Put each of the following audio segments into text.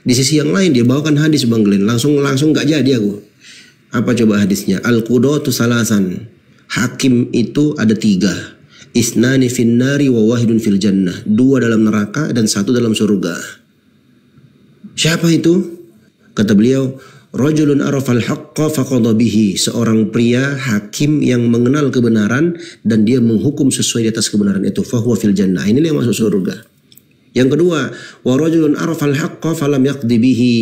Di sisi yang lain dia bawakan hadis Bang Glenn, langsung nggak jadi aku. Apa coba hadisnya? Al-qudatu salasan. Hakim itu ada 3. Isnani finnari wa wahidun fil jannah. 2 dalam neraka dan 1 dalam surga. Siapa itu? Kata beliau, rajulun arafal haqqa faqadha bihi. Seorang pria hakim yang mengenal kebenaran dan dia menghukum sesuai di atas kebenaran itu. Fahuwa fil jannah. Inilah yang masuk surga. Yang kedua, wa rajulun arafal haqqa falam yaqdi bihi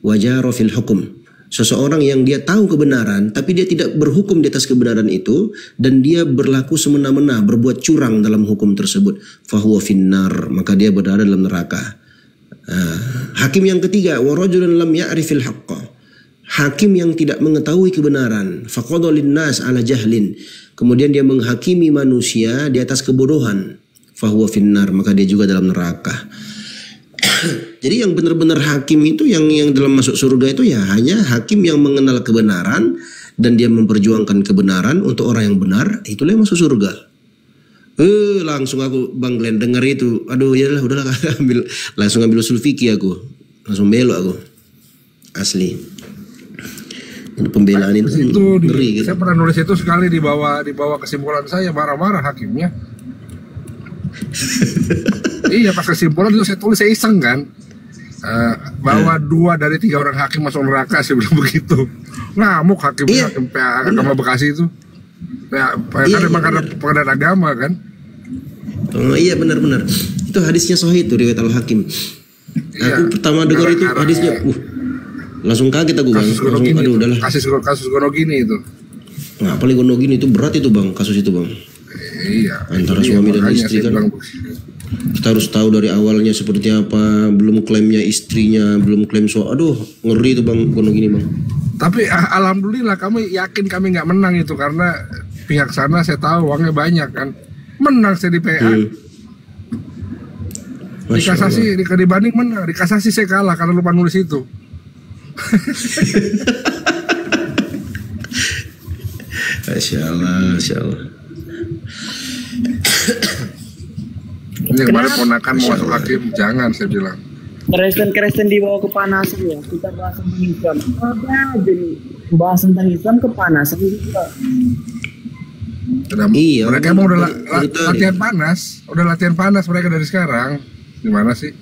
wa jara fil hukum. Seseorang yang dia tahu kebenaran tapi dia tidak berhukum di atas kebenaran itu dan dia berlaku semena-mena, berbuat curang dalam hukum tersebut. Fahuwa finnar, maka dia berada dalam neraka. Hakim yang ketiga, wa rajulun lam ya'rifil haqqa. Hakim yang tidak mengetahui kebenaran. Faqadha linnas ala jahlin. Kemudian dia menghakimi manusia di atas kebodohan. Fahuwa finnar, maka dia juga dalam neraka. Jadi yang benar-benar hakim itu yang dalam masuk surga itu ya hanya hakim yang mengenal kebenaran dan dia memperjuangkan kebenaran untuk orang yang benar, itulah yang masuk surga. Langsung aku Bang Glenn dengar itu, aduh ya udahlah langsung ambil usul fikih aku, langsung belok aku, asli. Ini pembelaan itu ngeri gitu. Saya pernah nulis itu sekali di bawah kesimpulan saya, marah-marah hakimnya. Iya, pas kesimpulan itu saya tulis, saya iseng kan, bahwa 2 dari 3 orang hakim masuk neraka, saya bilang begitu. Ngamuk hakimnya, hakim PA Agama Bekasi itu. Kan memang karena pengadilan agama kan. Oh iya benar-benar. Itu hadisnya sahih itu riwayat Al-Hakim. Aku pertama dengar itu hadisnya, langsung kaget aku Bang. Aduh udahlah. Kasus Gonogini itu. Nah, paling Gonogini itu berat itu Bang, kasus itu Bang. Iya. Antara suami dan istri kan. Kita harus tahu dari awalnya seperti apa, belum klaimnya istrinya, belum klaim soal. Aduh, ngeri itu Bang, Gonogini Bang. Tapi alhamdulillah kami yakin kami nggak menang itu karena pihak sana saya tahu uangnya banyak kan. Menang saya di PA. Di kasasi dibanding menang, di kasasi saya kalah karena lupa nulis itu. Masya Allah, Masya Allah. Ini kemarin ponakan mau masuk hakim, jangan saya bilang. Kristen dibawa kepanasan ya. Kita bahas tentang Islam. Jadi bahas tentang Islam kepanasan juga. Iya. Mereka mau udah latihan panas mereka dari sekarang. Gimana sih?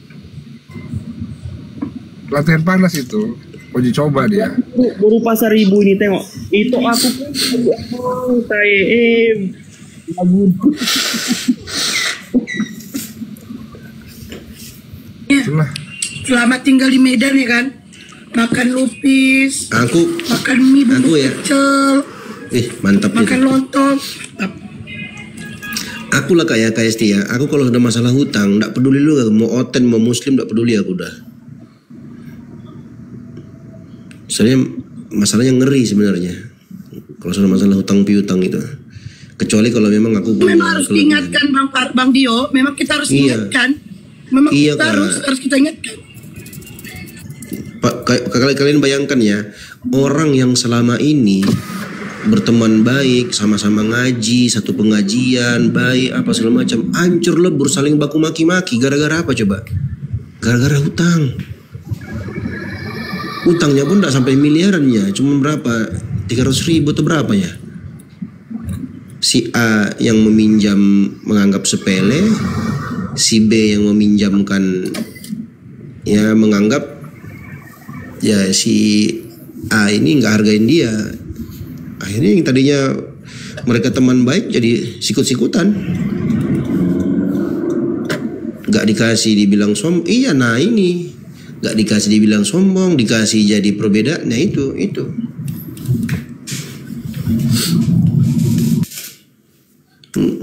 Latihan panas itu. Uji coba dia. Buru pasar ibu ini tengok. Itu aku pun lagu. Itulah. Selamat tinggal di Medan ya kan. Makan lupis. Makan mie bumbu pecel. Mantap. Makan lontong. Aku lah kayak Esti ya. Aku kalau udah masalah hutang, nggak peduli lu mau oten mau muslim, nggak peduli aku udah. Soalnya masalahnya ngeri sebenarnya. Kalau soal masalah hutang piutang itu. Kecuali kalau memang aku memang harus diingatkan Bang Dio. Memang kita harus ingatkan. Memang kita harus kita ingatkan. Kalian bayangkan ya, orang yang selama ini berteman baik, sama-sama ngaji, satu pengajian, baik apa segala macam, hancur lebur, saling baku maki-maki, gara-gara apa coba? Gara-gara hutang. Hutangnya pun tidak sampai miliarannya, cuma berapa? 300.000 atau berapa ya? Si A yang meminjam menganggap sepele, si B yang meminjamkan ya menganggap ya si A ini nggak hargain dia. Akhirnya yang tadinya mereka teman baik jadi sikut-sikutan. Gak dikasih dibilang sombong. Iya, nah ini gak dikasih dibilang sombong, dikasih jadi perbedaan. Nah itu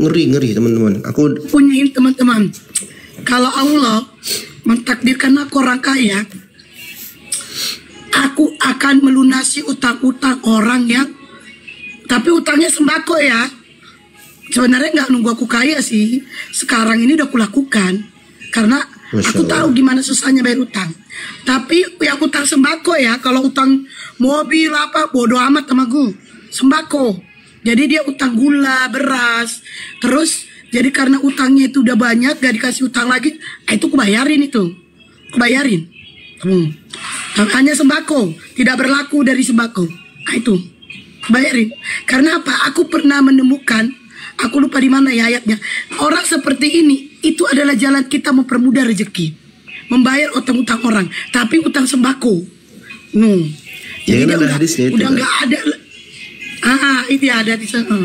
ngeri teman-teman. Aku punya teman-teman. Kalau Allah mentakdirkan aku orang kaya, aku akan melunasi utang-utang orang yang tapi utangnya sembako ya. Sebenarnya nggak nunggu aku kaya sih. Sekarang ini udah aku lakukan. Karena aku tahu gimana susahnya bayar utang. Tapi yang utang sembako ya. Kalau utang mobil apa bodo amat sama gue. Sembako. Jadi dia utang gula, beras. Terus jadi karena utangnya itu udah banyak, gak dikasih utang lagi. Itu aku bayarin itu. Aku bayarin. Hanya sembako, tidak berlaku dari sembako. Nah, itu bayarin. Karena apa? Aku pernah menemukan, aku lupa di mana ya ayatnya. Orang seperti ini itu adalah jalan kita mempermudah rezeki, membayar utang-utang orang, tapi utang sembako. Ya, Jadi kan ada hadisnya itu, udah kan? nggak ada. Itu ya ada di sana.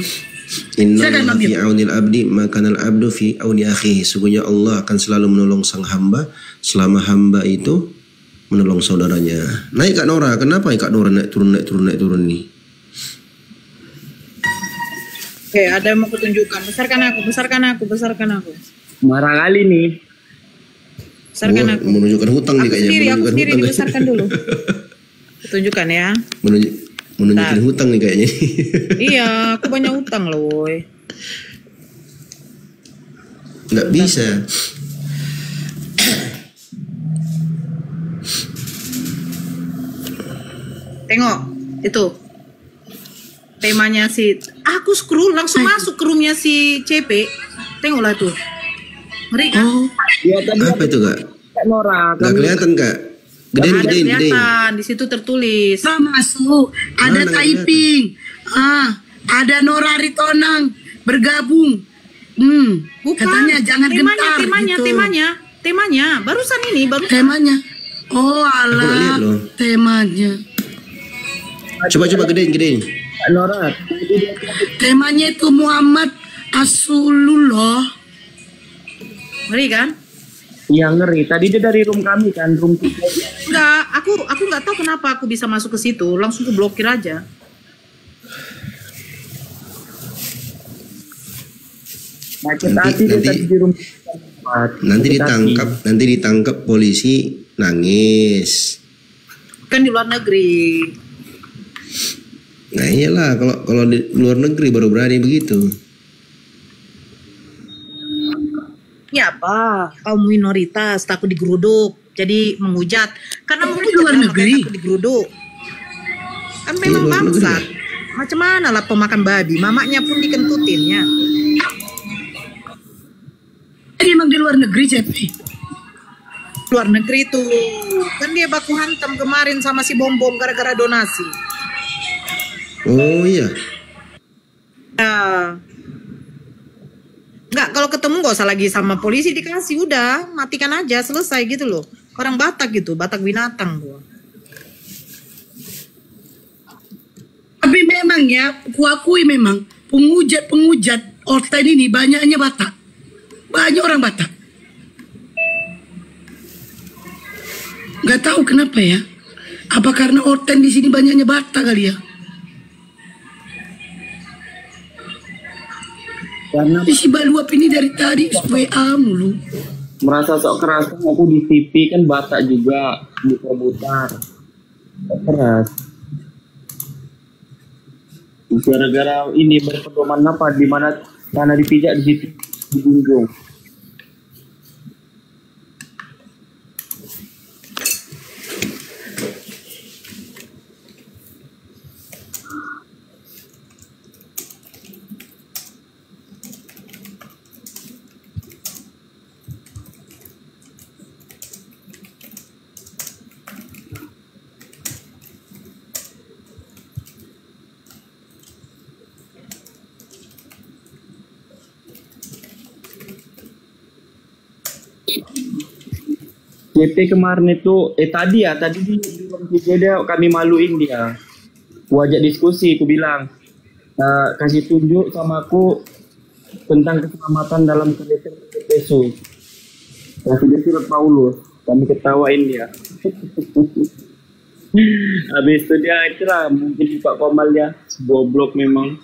Inna Silakan, Bang fi Gil. aunil abdi makanal abdu fi auni akhihi. Sungguhnya Allah akan selalu menolong sang hamba selama hamba itu menolong saudaranya. Naik Kak Nora, kenapa ya Kak Nora naik turun nih? Oke, ada yang mau kutunjukkan. Besarkan aku. Marah kali nih. Besarkan Wah, aku. menunjukkan hutang nih kayaknya. Aku Menunjukkan sendiri hutang. dibesarkan dulu. Kutunjukkan ya. Menunjukkan hutang nih kayaknya. Iya, aku banyak utang loh, woy. Nggak bisa. Tengok, itu. Temanya si... Aku scroll, langsung masuk ke roomnya si CP. Tengoklah tuh. Ngeri kan? Ya tadi Apa itu Kak? Kak Nora. Nggak kelihatan Kak? Ada Gedein. kelihatan, di situ tertulis. Masuk, ada Mana typing, ada Nora Ritonang bergabung. Bukan. Katanya jangan gentar gitu. Temanya. Barusan ini, Temanya. Oh Aku nggak lihat alah, loh. temanya. Coba gedein. Kak Nora. Temanya itu Muhammad Asulullah. Ngeri kan? Iya ngeri. Tadi dia dari room kami kan, room 3. Enggak, aku nggak tahu kenapa aku bisa masuk ke situ, langsung ke blokir aja. Macet hati dia tadi di room 4. Nanti ditangkap polisi nangis. Kan di luar negeri. Nah iyalah kalau di luar negeri baru berani begitu. Ya apa? Kaum minoritas takut digeruduk, jadi menghujat. Karena menghujat luar makanya negeri. takut digeruduk. Kan memang luar negeri. bangsat. Macam mana lah pemakan babi, mamaknya pun dikentutinnya. Jadi emang di luar negeri, Cepi. Luar negeri tuh, kan dia baku hantam kemarin sama si Bom-Bom gara-gara donasi. Oh iya. Ya. Nggak, kalau ketemu nggak usah lagi sama polisi dikasih, udah matikan aja, selesai gitu loh. Orang Batak gitu, Batak binatang tuh. Tapi memang ya, kuakui memang penghujat Orten ini banyaknya Batak. Banyak orang Batak. Gak tahu kenapa ya. Apa karena Orten di sini banyaknya Batak kali ya? Karena Si Baluap ini dari tadi WA mulu. merasa sok keras kan aku di TV kan Batak juga diputar. Sok keras. Gara-gara ini berpedoman apa di mana tanah dipijak di situ di Gunjung. JP kemarin itu tadi di ruang kerja dia kami maluin dia. Aku ajak diskusi, aku bilang kasih tunjuk sama aku tentang keselamatan dalam kereta besok. Kasih dia surat Paulus, kami ketawain dia. Habis itu dia itulah mungkin buka komal dia, goblok memang.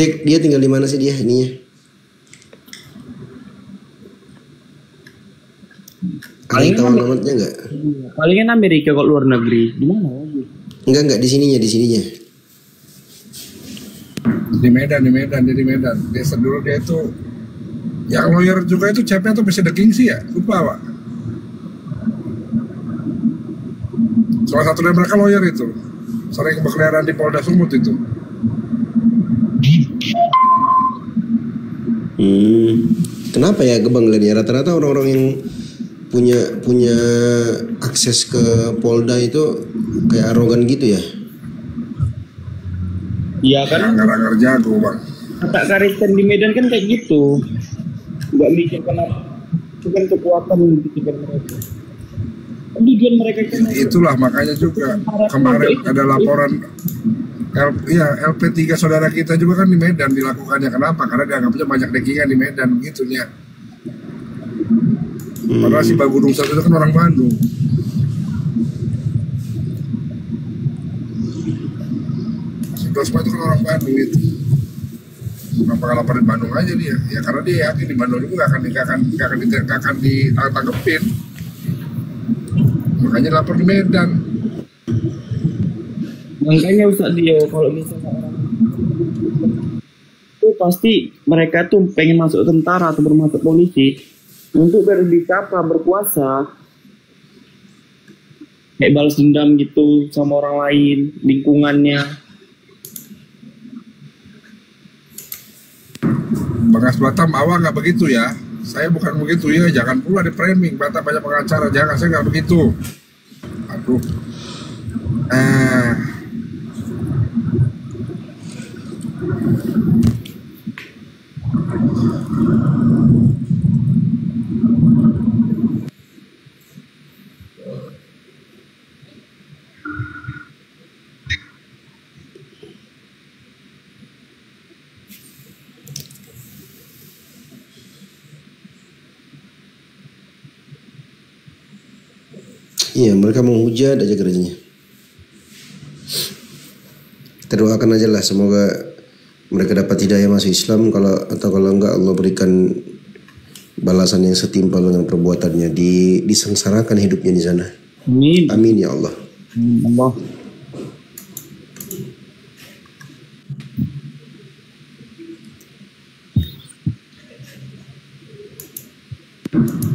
Dia tinggal di mana sih dia ininya? Ada yang tahu alamatnya nggak? Palingan Amerika kok luar negeri. Di mana lagi? Enggak di sininya, di sininya. Di Medan. Dia dulu dia itu yang lawyer juga itu CP atau Presiden Kingsi ya? Lupa Pak. Salah satu dari mereka lawyer itu. Sering berkeliaran di Polda Sumut itu. Kenapa ya Gebang ya? Rata-rata orang-orang yang punya akses ke Polda itu kayak arogan gitu ya? Iya kan? Agar-agar jago Bang. Kata Karisten di Medan kan kayak gitu. Nggak mikir kenapa. Itu kan kekuatan yang dipikirkan mereka. Tujuan mereka kan Itulah makanya juga kemarin ada laporan LP3 saudara kita juga kan di Medan dilakukannya. Kenapa? Karena dianggapnya banyak dekingan di Medan begitunya. Padahal si Bagudung satu itu kan orang Bandung. Si Dosma itu kan orang Bandung itu. Kenapa nggak laporin Bandung aja dia? Ya karena dia yakin di Bandung juga nggak akan ditangkepin. Makanya lapor di Medan. Makanya Ustadz Dio, kalau misalnya orang itu pasti mereka tuh pengen masuk tentara atau bermasuk polisi untuk berbicara berkuasa, kayak balas dendam gitu sama orang lain, lingkungannya. Bagas Batam awal nggak begitu ya. Saya bukan begitu ya. Jangan pula di framing Batam banyak pengacara. Jangan, saya nggak begitu. Aduh. Iya, mereka menghujat aja kerjanya. Kita doakan aja lah, semoga mereka dapat hidayah masuk Islam, kalau enggak Allah berikan balasan yang setimpal dengan perbuatannya, disengsarakan hidupnya di sana. Amin. Amin ya Allah. Allah.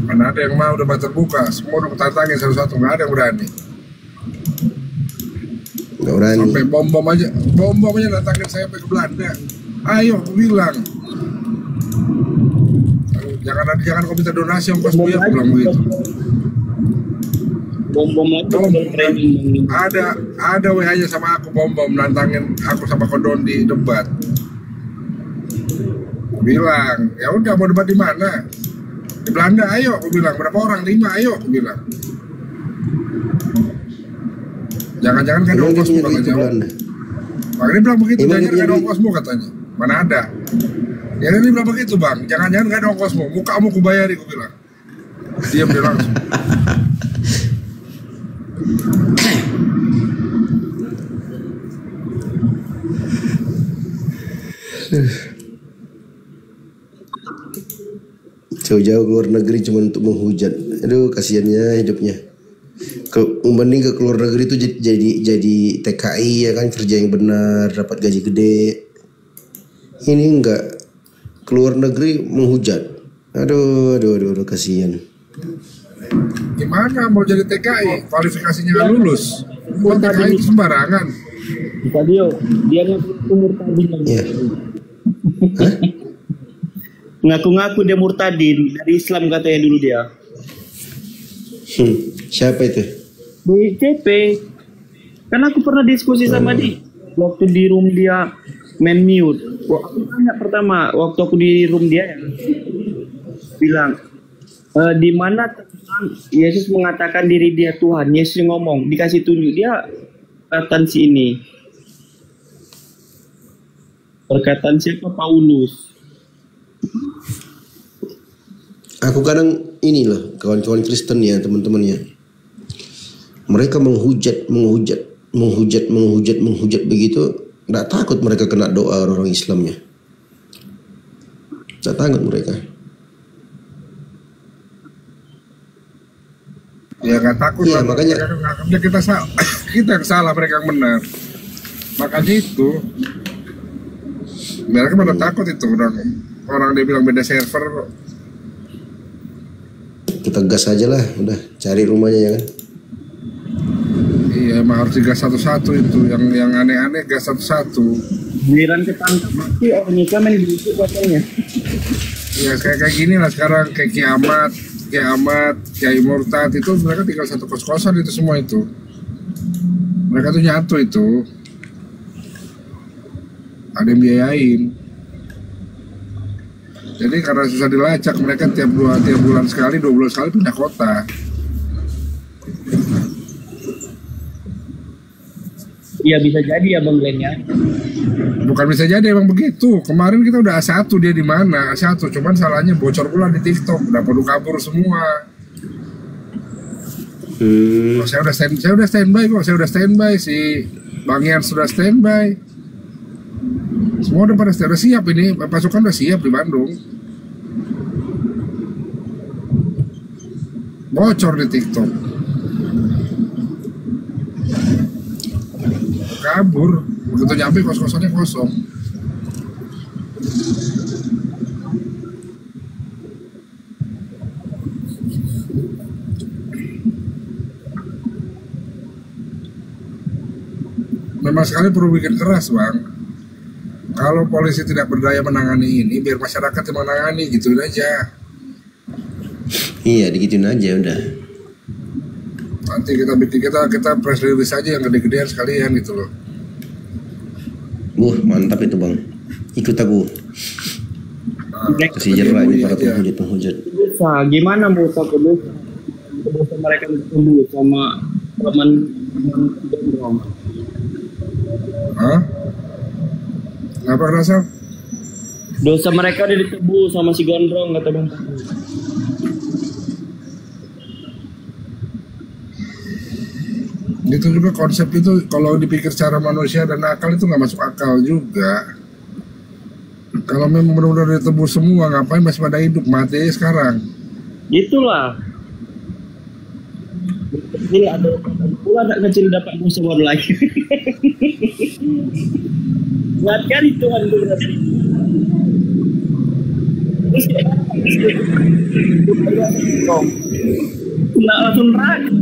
Mana ada yang mau debat terbuka, semua udah tantangin satu-satu, nggak ada yang berani. Nggak berani. Sampai bom-bom aja datangin saya sampai ke Belanda. Ayo, aku bilang. Jangan kau minta donasi ongkosmu ya, aku bilang begitu. Bom-bom lagi. Ada WA-nya sama aku, bom-bom nantangin aku sama Kodon di debat. Bilang, ya udah mau debat di mana? Di Belanda, ayo, aku bilang. Berapa orang? 5, ayo, aku bilang. Jangan-jangan gak ada ongkosmu katanya. Makanya dia bilang begitu, jangan gak ada ongkosmu katanya. Mana ada? Ya dia bilang begitu bang, jangan-jangan gak ada ongkosmu, mukamu ku bayari, aku bilang. Diam dia langsung. Jauh-jauh keluar negeri cuma untuk menghujat. Aduh, kasihannya hidupnya. Mending ke keluar negeri itu jadi TKI ya kan, kerja yang benar, dapat gaji gede. Ini enggak, keluar negeri menghujat. Aduh, kasihan. Gimana mau jadi TKI? Kualifikasinya nggak lulus. Buat TKI itu sembarangan. Dia ngaku murtadin. Ya. Ngaku-ngaku dia murtadin dari Islam katanya dulu dia. Siapa itu? BCP. Kan aku pernah diskusi sama dia waktu di room dia main mute. Aku tanya pertama waktu aku di room dia bilang di mana Yesus mengatakan diri dia Tuhan. Yesus ngomong, dikasih tunjuk dia perkataan si ini. Perkataan siapa? Paulus. Aku kadang ini loh, kawan-kawan Kristen ya, teman-temannya. Mereka menghujat begitu, nggak takut mereka kena doa orang Islamnya. Nggak takut mereka. Ya nggak takut ya, lah, makanya Kita yang salah, mereka yang benar. Makanya itu mereka pada takut itu orang dia bilang beda server kok. Kita gas aja lah, udah cari rumahnya ya kan. Iya, emang harus digas satu-satu itu. Yang aneh-aneh gas satu-satu. Giliran ketangkap mati orangnya main gitu katanya. Ya kayak gini lah sekarang, kayak Kiamat, Kiai Murtad itu mereka tinggal satu kos-kosan itu semua itu. Mereka tuh nyatu itu. Ada yang biayain. Jadi karena susah dilacak, mereka tiap bulan sekali, 2 bulan sekali pindah kota. Iya bisa jadi ya Bang Glenn ya. Bukan bisa jadi, emang begitu. Kemarin kita udah A1, dia di mana? A1, cuman salahnya bocor pula di TikTok, udah perlu kabur semua. Oh, saya udah standby kok, saya udah standby, si Bang Ian sudah standby. Semua udah pada udah siap ini, pasukan udah siap di Bandung. Bocor di TikTok. Kabur, begitu nyampe kos-kosannya kosong. Memang sekali perlu bikin keras Bang. Kalau polisi tidak berdaya menangani ini, biar masyarakat yang menangani, gituin aja. Iya, digituin aja udah. Nanti kita press release aja yang gede-gedean sekalian gitu loh. Mantap itu Bang. Ikut aku. Kasih jerlah ini para penghujat. Bisa, gimana mau takut dosa mereka ketemu sama teman gondrong? Hah? Kenapa kerasa? Dosa mereka udah ditebus sama si gondrong kata Bang. Itu juga konsep itu kalau dipikir secara manusia dan akal itu nggak masuk akal juga. Kalau memang benar-benar ditebus semua, ngapain masih pada hidup, mati aja sekarang. Itulah. Kecil ada pula anak kecil dapat dosa baru lagi. Buat kali Tuhan itu berarti. Nggak langsung neraka.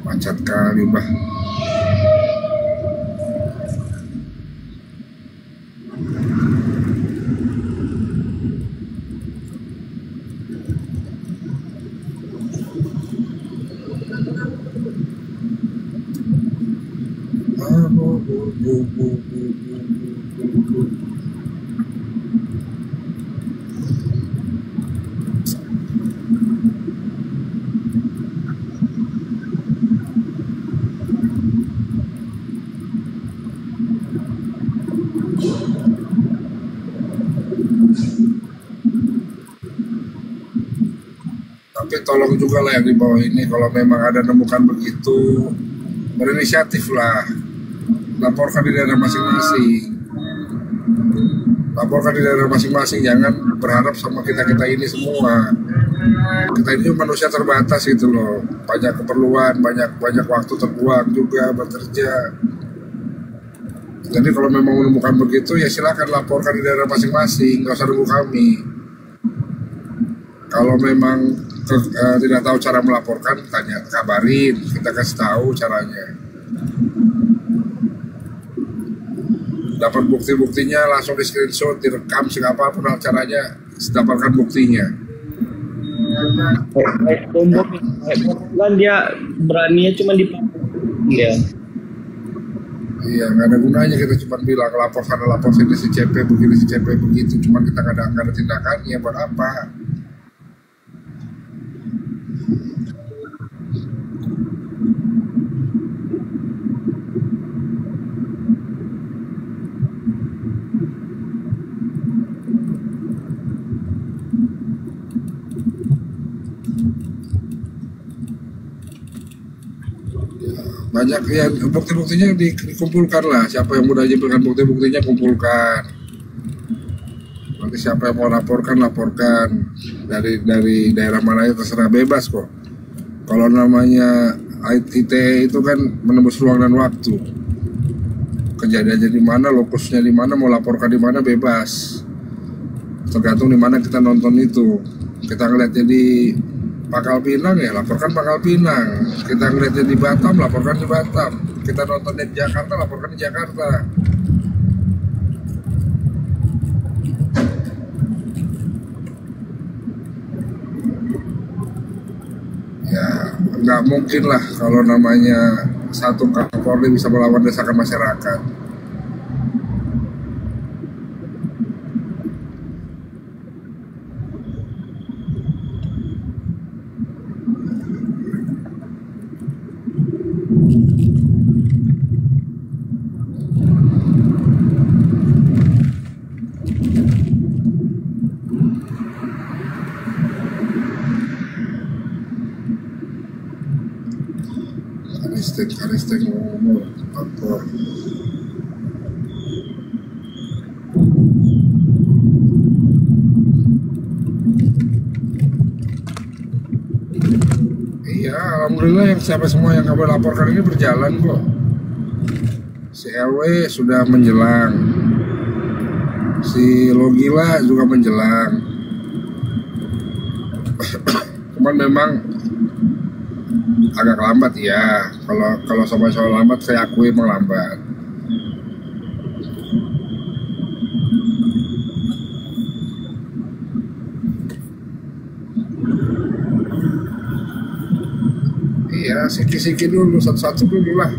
Macet kali bah. Tapi tolong juga lah yang di bawah ini, kalau memang ada nemukan begitu, berinisiatif lah, laporkan di daerah masing-masing. Laporkan di daerah masing-masing, jangan berharap sama kita ini semua. Kita ini manusia terbatas gitu loh, banyak keperluan, banyak waktu terbuang juga bekerja. Jadi kalau memang menemukan begitu ya silakan laporkan di daerah masing-masing, nggak usah nunggu kami. Kalau memang tidak tahu cara melaporkan, tanya, kabarin, kita kasih tahu caranya. Dapat bukti-buktinya langsung di screenshot, direkam segala apapun caranya, dapatkan buktinya. Kayak tombok kan dia beraninya cuma di dia. Iya, nggak ada gunanya kita cuma bilang lapor sana lapor sini si CP begini si CP begitu, cuma kita nggak ada tindakannya, buat apa? Banyak ya, bukti-buktinya dikumpulkan lah, siapa yang mudah menyimpulkan bukti-buktinya kumpulkan. Nanti siapa yang mau laporkan dari daerah mana aja terserah, bebas kok. Kalau namanya ITE itu kan menembus ruang dan waktu. Kejadiannya di mana, lokusnya di mana, mau laporkan di mana bebas. Tergantung di mana kita nonton itu. Kita ngeliatnya di Pangkal Pinang ya laporkan Pangkal Pinang. Kita ngeliatnya di Batam laporkan di Batam. Kita nontonnya di Jakarta laporkan di Jakarta. Ya nggak mungkin lah kalau namanya satu Kapolri bisa melawan desakan masyarakat. Karistek ngomong lapor. Iya, alhamdulillah yang semua yang kami laporkan ini berjalan kok. Si LW sudah menjelang, si Logila juga menjelang. Cuman memang agak lambat ya. Kalau soal lambat saya akui emang lambat. Iya, siki-siki dulu, satu-satu dulu lah.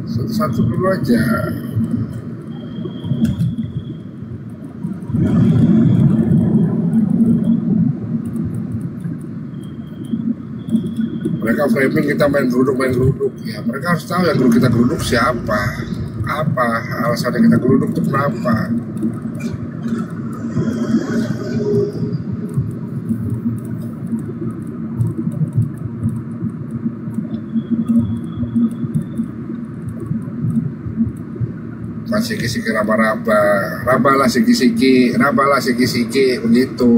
Satu-satu dulu aja. Mereka framing kita main geruduk ya, mereka harus tahu yang kita geruduk siapa, apa alasannya kita geruduk itu kenapa. Pas siki-siki raba-raba, rabalah siki-siki begitu.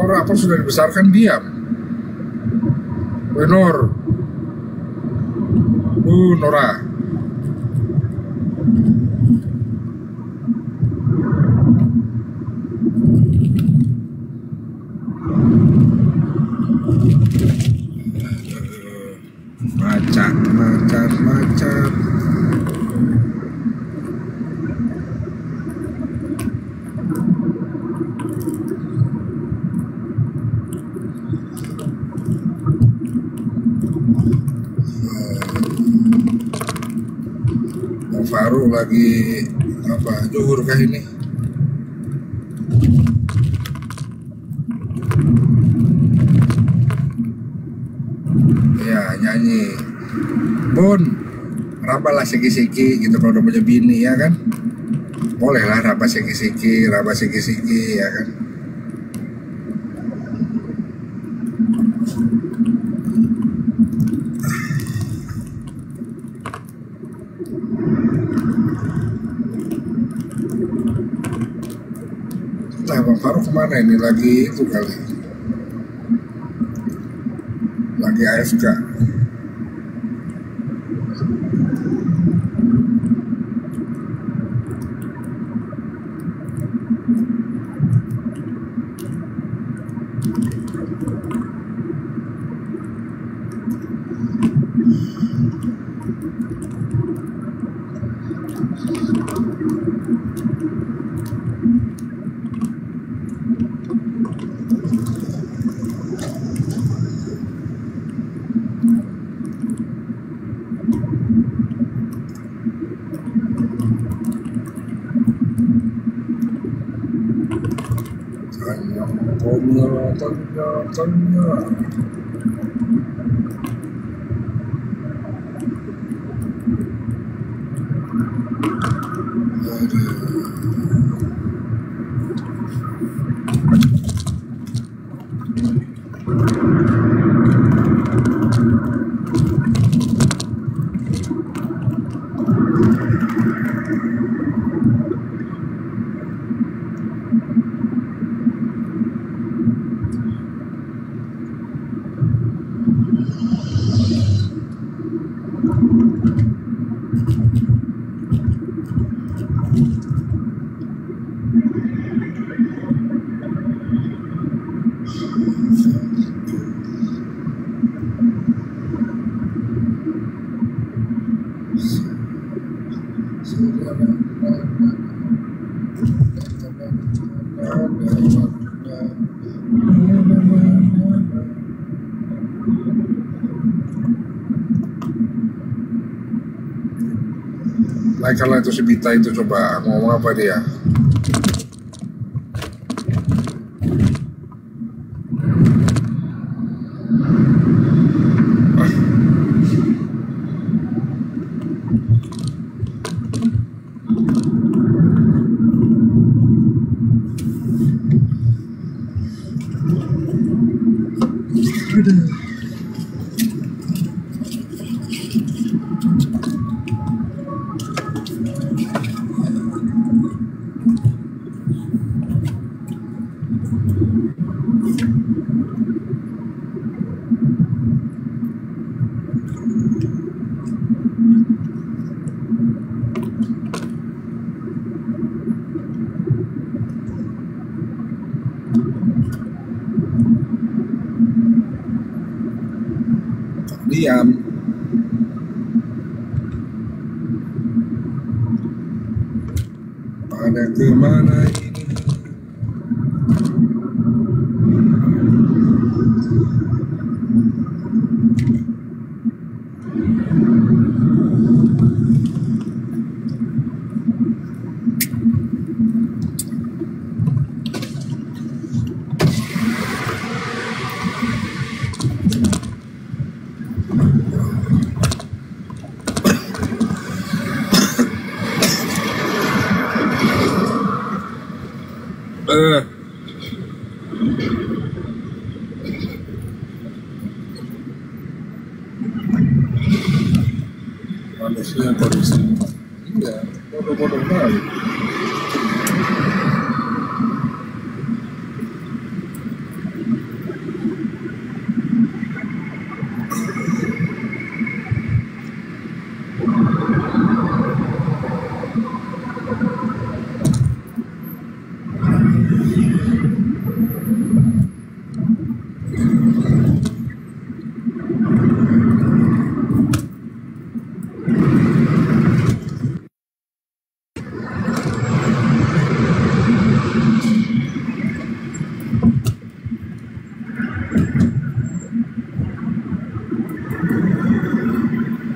Apa sudah dibesarkan diam. Nor, Nora. Macet. Faru lagi apa zuhur kah ini? Ya nyanyi Bun rabalah siki-siki gitu kalau udah punya bini ya kan, bolehlah raba siki-siki ya kan. Nah, Bang Farouk kemana ini? Lagi itu kali. Lagi AFK. Tanya. Aduh. Nah, kalau itu si Bita itu coba ngomong apa dia? Diam. Pada kemana ini? Manusia kondisi enggak bodoh-bodoh kali.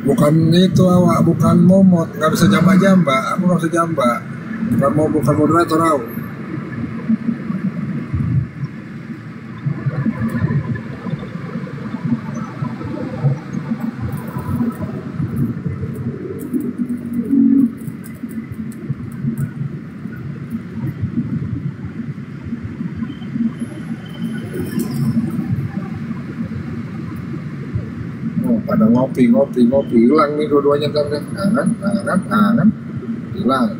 Bukan itu awak, bukan momot, nggak bisa jamba-jamba, aku nggak bisa jamba, bukan moderator awak. Pada ngopi hilang nih dua-duanya ntar deh, kangen hilang.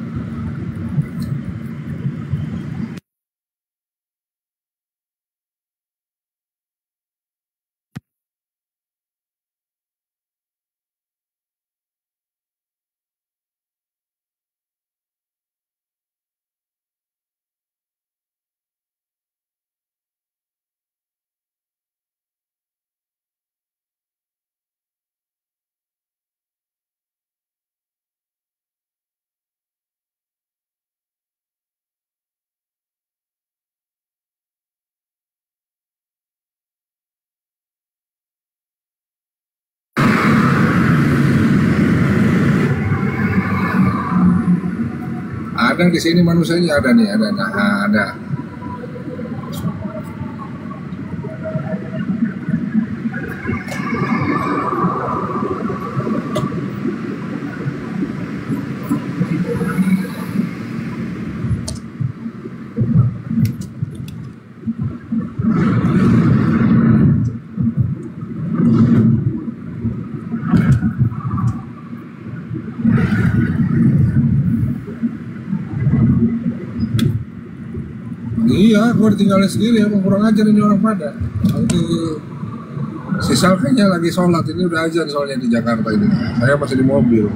Ada di sini manusianya, ada nih, ada. Iya, gue ditinggalin sendiri, emang kurang ajar ini orang pada. Nanti si Sal kayaknya lagi sholat, ini udah ajar soalnya di Jakarta ini. Saya masih di mobil.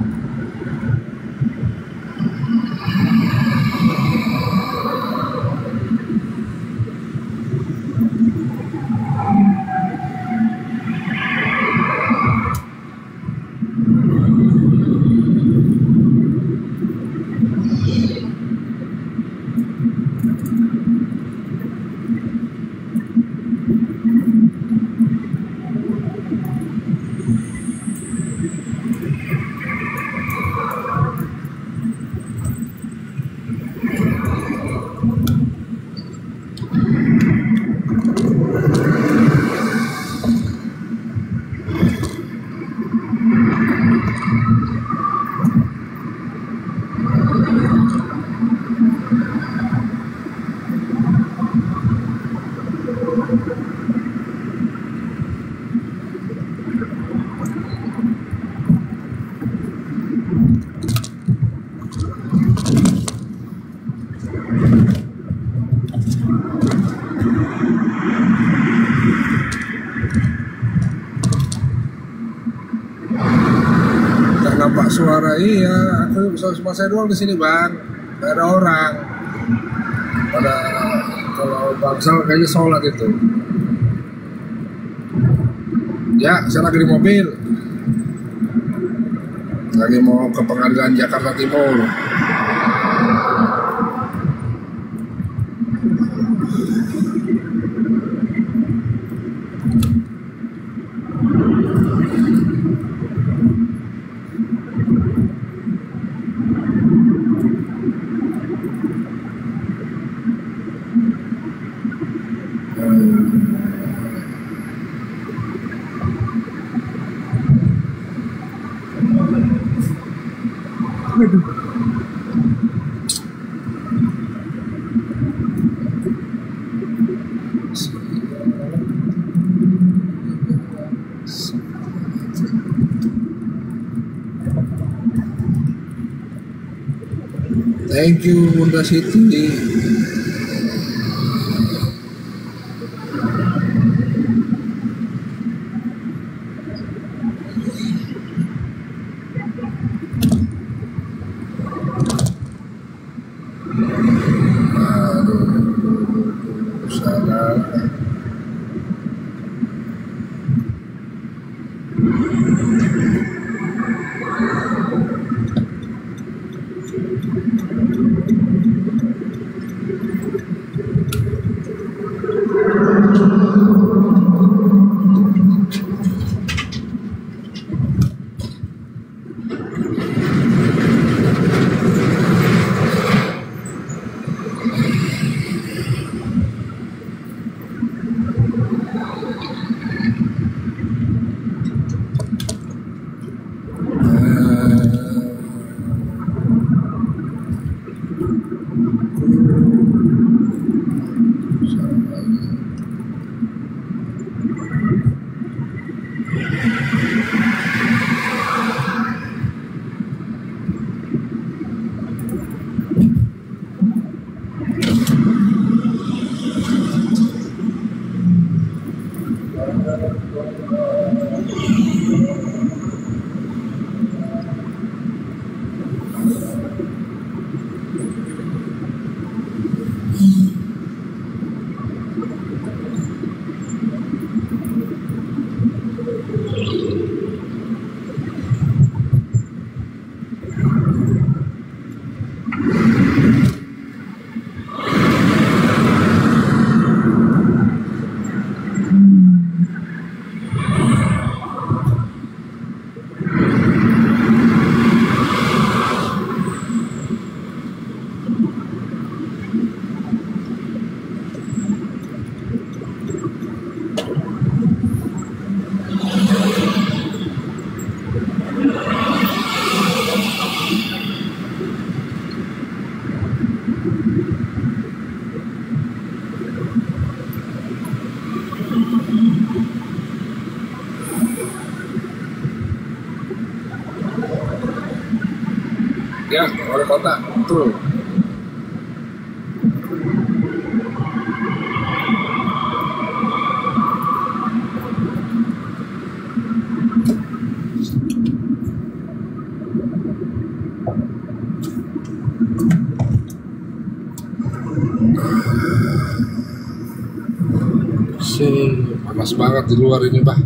tampak suara, iya, aku cuma saya doang di sini bang, gak ada orang. Pada kalau bangsal kayaknya sholat itu. Ya, saya lagi di mobil, lagi mau ke pengadilan Jakarta Timur. Thank you Bunda Siti. Salah. Ya, wali kota, betul. Panas banget di luar ini, Pak.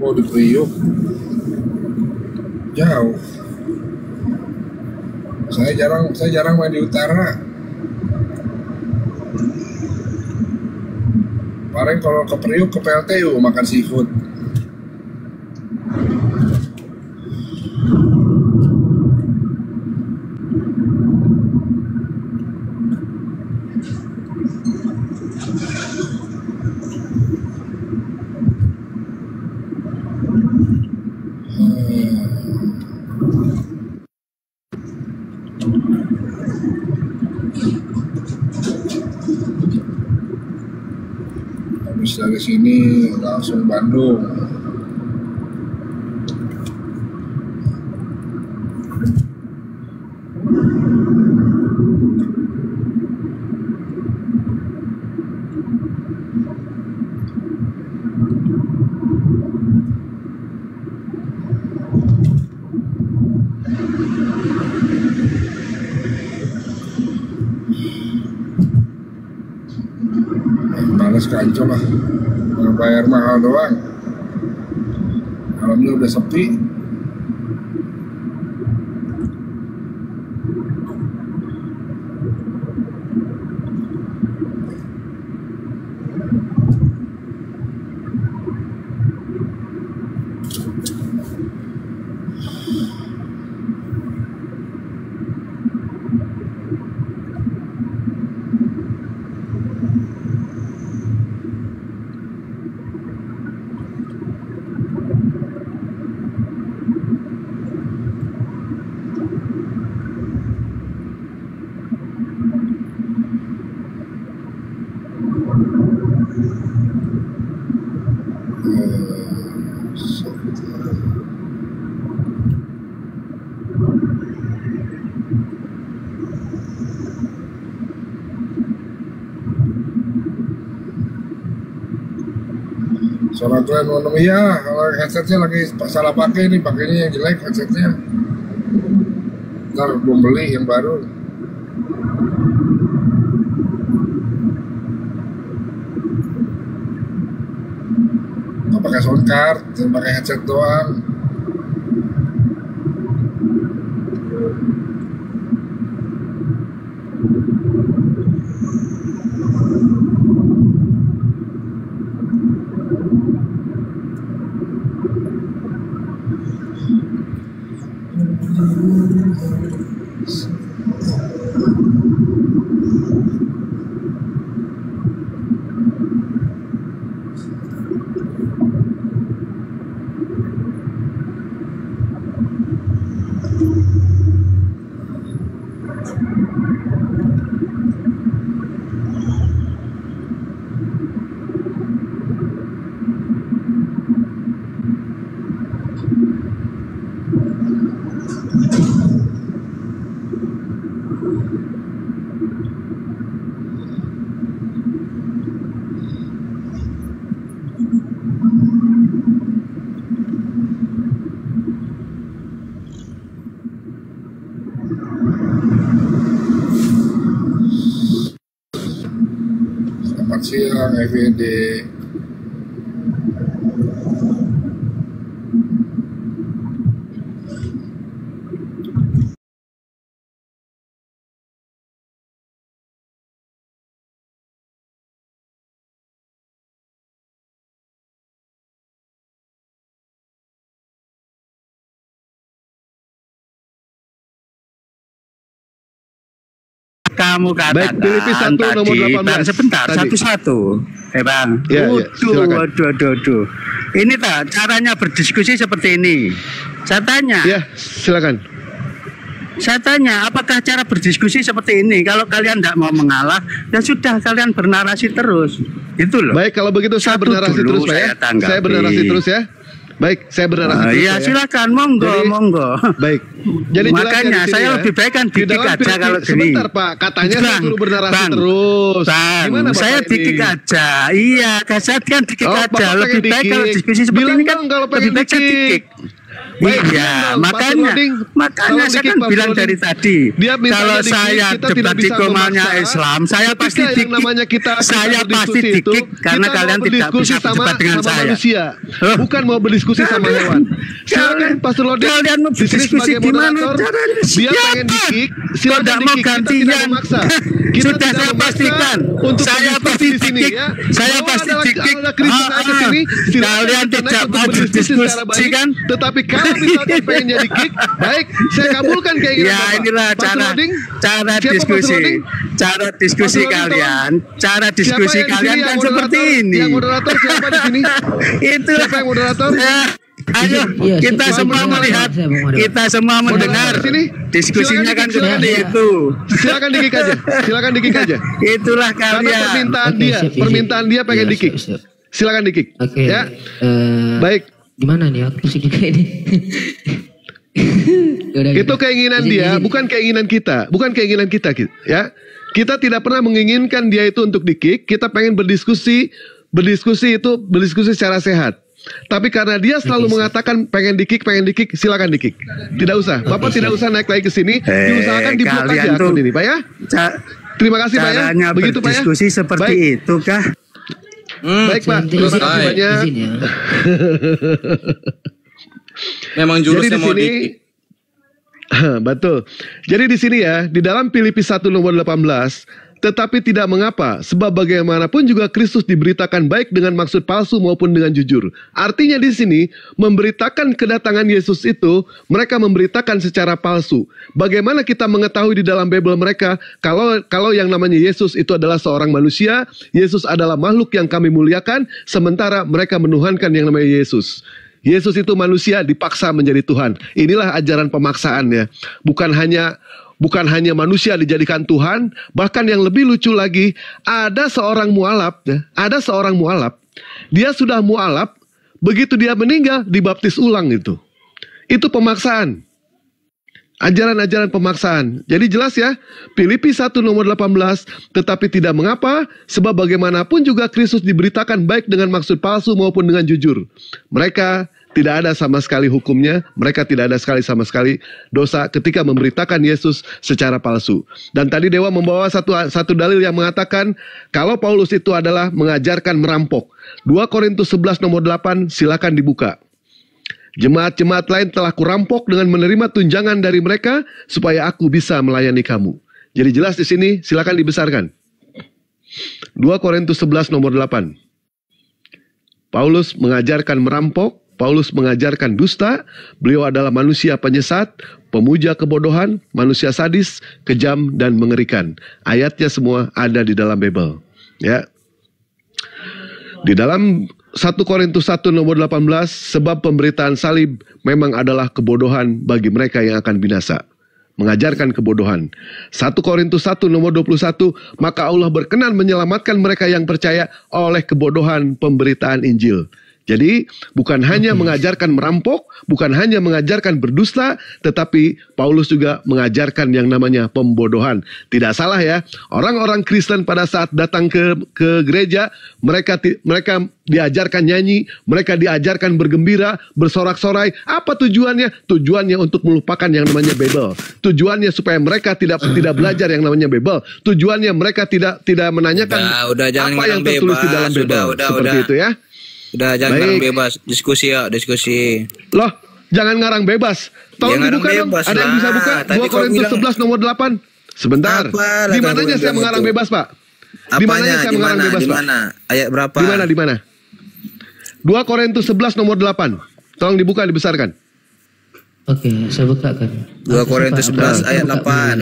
Oh, di Priuk jauh. Saya jarang main di utara. Paling kalau ke Priuk ke PLTU makan seafood. habis dari sini langsung Bandung. Males ke Ancol lah, mau bayar mahal doang. Malamnya udah sepi. Soalnya kalian mau ya, kalau headsetnya lagi salah pakai nih, pakainya yang jelek headsetnya. Ntar belum beli yang baru. Nggak pakai sound card, cuma pakai headset doang. Selamat siang FWD. Kamu katakan baik, pilih satu nomor 18 Bang, sebentar tadi. satu-satu Bang. Ya, silakan. Waduh. Ini tak caranya berdiskusi seperti ini. Saya tanya Ya, silakan. apakah cara berdiskusi seperti ini? Kalau kalian tidak mau mengalah, ya sudah kalian bernarasi terus. Itu loh. Baik, kalau begitu saya Satu bernarasi dulu terus Pak ya. saya tanggapi. Saya bernarasi terus ya. Baik, saya bernarasi terus. Iya, Pak, ya. silakan, monggo. Baik. Jadi Makanya saya lebih baik kan di dikik dalam aja kalau gini. Sebentar Pak, katanya saya suruh bernarasi terus. Bang, Gimana Bapak saya ini? dikik aja. Iya, saya kan dikik Oh, aja. Bapak Lebih pengen baik kalau dikik. diskusi seperti Bilang ini kan dong kalau lebih pengen baik saya dikik. dikik. Baik, Iya, Pak makanya Suruding, saya dikik, kan Pak bilang Suruding. dari tadi. Dia minta Kalau dikik, saya kita debat tidak di bisa komalnya memaksa. Islam, saya Ketika pasti yang dikik. namanya kita Saya pasti berdiskusi itu, dikik karena kita kalian mau tidak berdiskusi bisa berdebat dengan sama saya. manusia, bukan mau berdiskusi sama hewan. Silakan Pak Suruding. Kalian mau Di sini berdiskusi sebagai gimana moderator, caranya? dia Siapa? pengen dikik, Kalau silakan tidak mau dikik. Kita tidak gantian, memaksa. Kita sudah tidak saya memaksa pastikan. untuk Saya berdiskusi pasti di sini, dikik. ya. Saya Kalau pasti ada- dikik. ada kritik ke sini, silakan Kalian kita tidak untuk mau berdiskusi secara berdiskusi baik. kan? Tetapi kalau misalkan pengen jadi kick, baik, saya kabulkan keinginan Ya Bapak. inilah Pak cara Suruding, cara siapa Pak diskusi Suruding? cara diskusi Pak Suruding, kalian cara Siapa diskusi yang di kalian sini kan yang seperti moderator? ini. Yang moderator siapa di sini? Itu Siapa yang moderator? ayo Iya, kita saya semua mau melihat, saya mau moderator. kita semua mendengar di sini. diskusinya Silakan kan dikik, seperti silakan. itu. Silakan dikik aja. Silakan dikik aja. Itulah Karena kalian. permintaan Oke, dia, siap, siap. permintaan dia pengen Iya, dikik. siap, siap. Silakan di-kick. Oke. Ya. Baik. Gimana nih aku sih kayak ini? Itu keinginan dia, bukan keinginan kita, ya. Kita tidak pernah menginginkan dia itu untuk di-kick, kita pengen berdiskusi secara sehat. Tapi karena dia selalu mengatakan pengen di-kick, silakan di-kick. Tidak usah, Bapak tidak usah naik lagi ke sini, diusahakan di-blok aja akun ini, Pak ya. Terima kasih Pak ya. Begitu Pak ya. Diskusi seperti itu kah? Baik Pak, terima kasih banyak. Memang jurusnya mau Betul. Jadi di sini ya, di dalam Filipi 1 nomor 18, tetapi tidak mengapa, sebab bagaimanapun juga Kristus diberitakan baik dengan maksud palsu maupun dengan jujur. Artinya di sini, memberitakan kedatangan Yesus itu, mereka memberitakan secara palsu. Bagaimana kita mengetahui di dalam Bible mereka, kalau yang namanya Yesus itu adalah seorang manusia, Yesus adalah makhluk yang kami muliakan, sementara mereka menuhankan yang namanya Yesus. Yesus itu manusia dipaksa menjadi Tuhan. Inilah ajaran pemaksaan ya. Bukan hanya manusia dijadikan Tuhan, bahkan yang lebih lucu lagi, ada seorang mualaf ya. Ada seorang mualaf. Dia sudah mualaf, begitu dia meninggal dibaptis ulang itu. Itu pemaksaan. Ajaran-ajaran pemaksaan. Jadi jelas ya, Filipi 1 nomor 18, tetapi tidak mengapa, sebab bagaimanapun juga Kristus diberitakan baik dengan maksud palsu maupun dengan jujur. Mereka tidak ada sama sekali hukumnya, mereka tidak ada sama sekali dosa ketika memberitakan Yesus secara palsu. Dan tadi Dewa membawa satu dalil yang mengatakan, kalau Paulus itu adalah mengajarkan merampok. 2 Korintus 11 nomor 8, silakan dibuka. Jemaat-jemaat lain telah kurampok dengan menerima tunjangan dari mereka supaya aku bisa melayani kamu. Jadi jelas di sini, silakan dibesarkan. 2 Korintus 11 nomor 8. Paulus mengajarkan merampok, Paulus mengajarkan dusta, beliau adalah manusia penyesat, pemuja kebodohan, manusia sadis, kejam dan mengerikan. Ayatnya semua ada di dalam Bible. Ya. Di dalam 1 Korintus 1 nomor 18, sebab pemberitaan salib memang adalah kebodohan bagi mereka yang akan binasa. Mengajarkan kebodohan. 1 Korintus 1 nomor 21, maka Allah berkenan menyelamatkan mereka yang percaya oleh kebodohan pemberitaan Injil. Jadi bukan hanya mengajarkan merampok, bukan hanya mengajarkan berdusta, tetapi Paulus juga mengajarkan yang namanya pembodohan. Tidak salah ya, orang-orang Kristen pada saat datang ke gereja, mereka diajarkan nyanyi, mereka diajarkan bergembira, bersorak-sorai. Apa tujuannya? Tujuannya untuk melupakan yang namanya Bible. Tujuannya supaya mereka tidak belajar yang namanya Bible. Tujuannya mereka tidak menanyakan apa yang tertulis di dalam Bible. Seperti itu ya. Udah jangan ngarang bebas, diskusi. Loh, jangan ngarang bebas. Tolong dibuka dong. Ada yang bisa buka? 2 Korintus 11 nomor 8. Sebentar. Di mananya saya mengarang bebas, Pak? Di mananya saya mengarang bebas, Pak? Ayat berapa? Di mana? 2 Korintus 11 nomor 8. Tolong dibuka, dibesarkan. Oke, saya bukakan. 2 Korintus 11 ayat 8.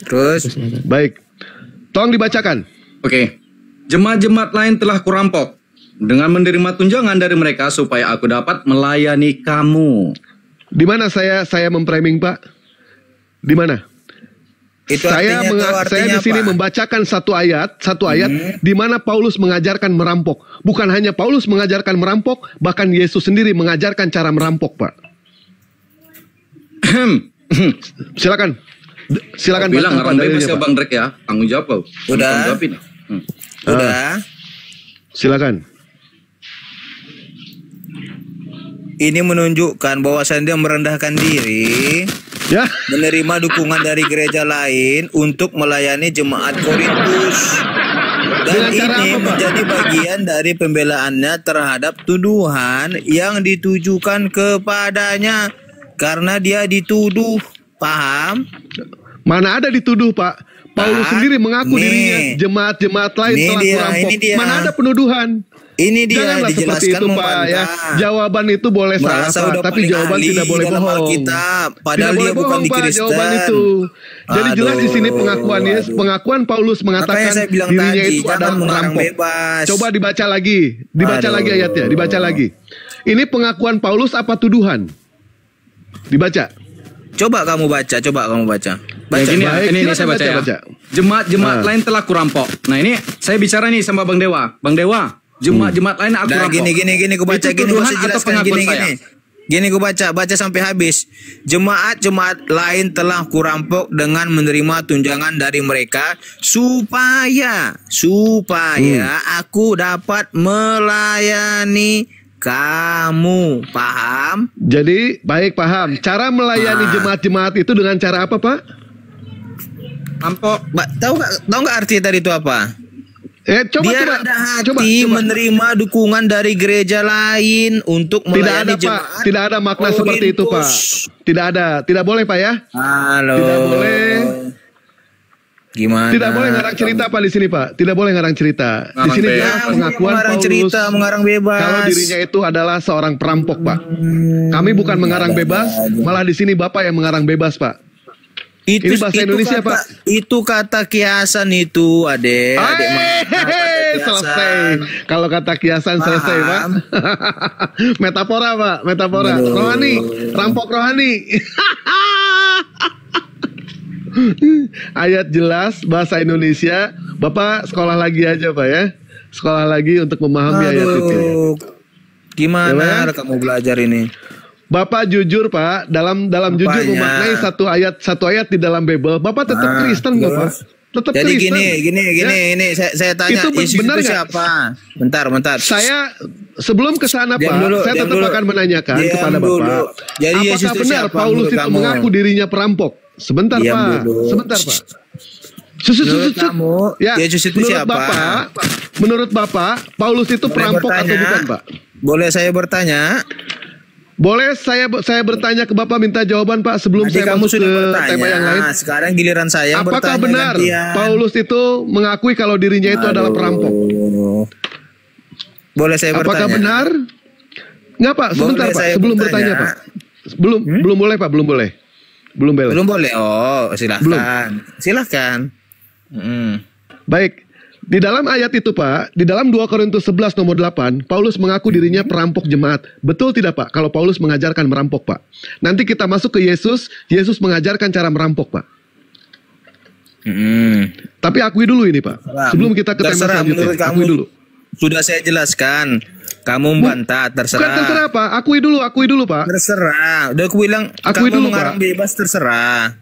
Terus? Baik. Tolong dibacakan. Oke. Jemaat-jemaat lain telah kurampok dengan menerima tunjangan dari mereka supaya aku dapat melayani kamu. Di mana saya memframing, Pak? Di mana? Saya di sini membacakan satu ayat di mana Paulus mengajarkan merampok. Bukan hanya Paulus mengajarkan merampok, bahkan Yesus sendiri mengajarkan cara merampok, Pak. Silakan bilang ngarang bebas ya, Bang Drek ya. Tanggung jawab kau. Udah. Udah. Silakan. Ini menunjukkan bahwasan dia merendahkan diri, ya, menerima dukungan dari gereja lain untuk melayani jemaat Korintus. Dan ini menjadi bagian dari pembelaannya terhadap tuduhan yang ditujukan kepadanya karena dia dituduh. Paham? Mana ada dituduh, Pak? Paulus sendiri mengaku dirinya jemaat-jemaat lain telah merampok. Mana ada penuduhan? Ini dia janganlah seperti itu, Pak ya. Jawaban itu boleh salah, Pak, tapi jawaban tidak boleh bohong. Padahal dia bukan di Kristen. Jawaban itu. Jadi jelas di sini pengakuan Paulus mengatakan dirinya itu adalah merampok. Coba dibaca lagi ayatnya, dibaca lagi. Ini pengakuan Paulus apa tuduhan? Dibaca. Coba kamu baca. Baca. Ini saya baca ya. Jemaat-jemaat lain telah kurampok. Nah ini saya bicara nih sama Bang Dewa. Bang Dewa, Jemaat-jemaat lain aku Nah, rampok. gini, aku baca Itu gini, tuduhan gua atau jelaskan pengakuan gini. saya? Gini gue baca sampai habis. Jemaat-jemaat lain telah kurampok dengan menerima tunjangan dari mereka supaya aku dapat melayani kamu. Paham? Jadi baik, paham. Cara melayani jemaat-jemaat itu dengan cara apa, Pak? Rampok. Tahu nggak arti tadi itu apa? Coba, Biar ada hati menerima dukungan dari gereja lain untuk melayani jemaat. Tidak ada makna seperti itu, Pak. Tidak ada. Tidak boleh, Pak ya? Halo. Tidak boleh. Gimana? Tidak boleh ngarang cerita, Pak, di sini, Pak. Tidak boleh ngarang cerita. Di sini jelas pengakuan mengarang Paulus cerita, mengarang bebas. kalau dirinya itu adalah seorang perampok, Pak. Kami bukan mengarang bebas, malah di sini Bapak yang mengarang bebas, Pak. Ini bahasa Indonesia, kata, Pak. Itu kata kiasan itu, adek. Selesai. Kalau kata kiasan selesai, Pak. Metafora, Pak. Metafora. Rohani. Rampok rohani. Ayat jelas, bahasa Indonesia. Bapak sekolah lagi aja, Pak ya. Sekolah lagi untuk memahami ayat itu. Gimana kamu belajar ini? Bapak jujur, Pak, dalam jujur memaknai satu ayat di dalam Bible. Bapak tetap Kristen, Bapak. Tetap Jadi Kristen. gini, saya tanya, Itu Yesus benar itu nggak? siapa? Bentar. Saya sebelum ke sana, Pak, saya diam tetap dulu. akan menanyakan Diam kepada dulu. Bapak. Jadi Yesus Apakah itu benar siapa Paulus menurut itu kamu? mengaku dirinya perampok? Sebentar, Diam Pak. dulu. Sebentar, Pak. Menurut kamu, Yesus itu menurut siapa? Menurut Bapak, Paulus itu perampok atau bukan, Pak? Boleh saya bertanya? Boleh saya bertanya ke Bapak, minta jawaban, Pak, sebelum Tadi saya kamu masuk sudah ke bertanya. tema yang lain. Sekarang giliran saya Apakah bertanya benar gantian. Paulus itu mengakui kalau dirinya itu adalah perampok? Boleh saya bertanya? Apakah benar? Enggak, Pak, sebentar, Boleh Pak, saya sebelum bertanya? bertanya, Pak. Belum boleh, Pak, belum boleh. Belum boleh. Oh, silahkan. Silahkan. Baik. Di dalam ayat itu, Pak, di dalam 2 Korintus 11 nomor 8, Paulus mengaku dirinya perampok jemaat. Betul tidak, Pak? Kalau Paulus mengajarkan merampok, Pak. Nanti kita masuk ke Yesus, Yesus mengajarkan cara merampok, Pak. Tapi akui dulu ini, Pak. Sebelum kita ke tema selanjutnya, akui dulu. Sudah saya jelaskan. Kamu membantah, terserah. Bukan terserah, Pak. Akui dulu, Pak. Terserah. Udah aku bilang, akui kamu dulu, mengarang Pak. bebas, terserah.